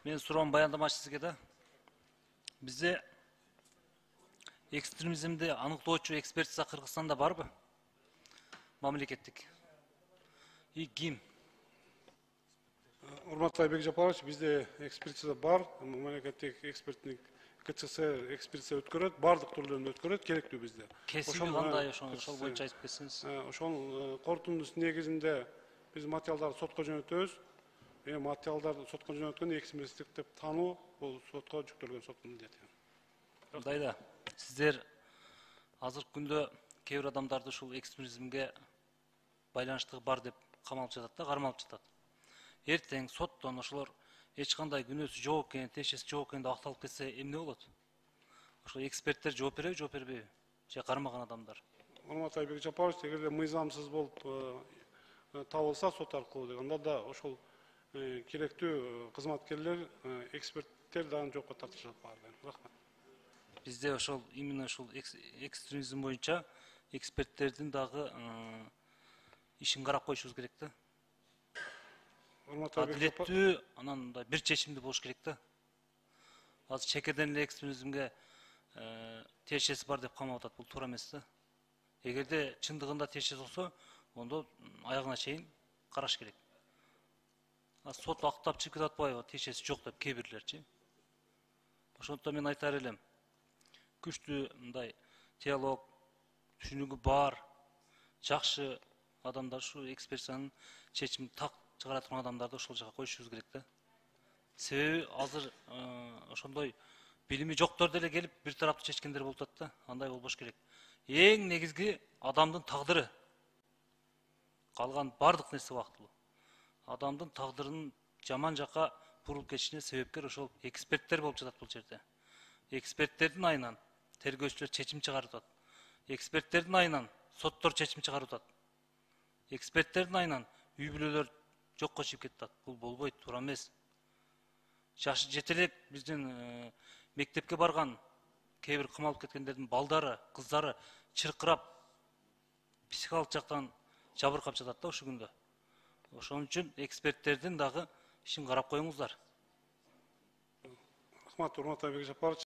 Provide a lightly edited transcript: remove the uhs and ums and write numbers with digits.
Мен суроом баяндамачы сизге да. Бизде экстремизмди аныктоочу экспертиза Кыргызстанда барбы? Мамлекеттик. И ким? Урматтуу Айбек Жапарович, бизде экспертиза бар, мамлекеттик эксперттик КЦС экспертиза өткөрөт, бардык түрлөрүн өткөрөт, керектүү бизде. Кесиби кандай ошол боюнча айтып кетсеңиз. Ошол корутундусу негизинде биз материалдарды сотко жөнөтөбүз. Материалдарды сотко жөнөткөндө экстремисттик деп таануу бул сотко жүктөлгөн соттун милдети. Мындайда, сиздер азыркы күндө кээ бир адамдарды ушул экстремизмге байланыштыгы бар деп камалып жатат да, кармалып жатат. Эртең соттон ошолор эч кандай күнөөсү жок экен, тиешеси жок экен деп акталып кетсе эмне болот? Ошол эксперттер жооп береби, жооп бербейби? Же кармаган адамдар? Урматтуу Айбек Жапарович, эгерде мыйзамсыз болуп табылса сот аркылуу, анда да ошол керектүү кызматкерлер, эксперттер дагы жоопко тартылышат баардыгы. Рахмат. Бизде ошол именно ушул экстремизм боюнча эксперттердин дагы ишин карап коюшубуз керек да. Адилеттүү, анан мындай бир чечимдүү болуш керек да. Азыр чекеден эле экстремизмге тиешеси бар деп камап атат, бул туура эмес да. Эгерде чындыгында тиешеси болсо, ондо аягына чейин караш керек. Сот актап чыгып кетип атпайбы, тиешеси жок деп кээ бирлерчи. Ошондуктан мен айтар элем, күчтүү мындай диалог, түшүнүгү бар, жакшы адамдар ушу экспертизанын чечимин так чыгара турган адамдарды ошол жака коюшубуз керек да. Себеби азыр ошондой билими жоктор деле келип бир тараптуу чечкендер болуп атат да, андай болбош керек. Эң негизги адамдын тагдыры. Калган бардык нерсе убактылуу. Адамдын тагдырынын жаман жака бурулуп кетишине себепкер ошол эксперттер болуп жатат бул жерде. Эксперттердин айынан тергөөчүлөр чечим чыгарып атат. Эксперттердин айынан соттор чечим чыгарып атат. Эксперттердин айынан үй бүлөлөр жокко чыгып кетип атат. Бул болбойт, туура эмес. Жашы жете элек биздин мектепке барган кээ бир камалып кеткендердин балдары, кыздары чыркырап, психикалык жактан жабыркап жатат да ушул күндө. Ошон үчүн эксперттердин дагы ишин карап коюңуздар. Рахмат, урматтуу Айбек Жапарович.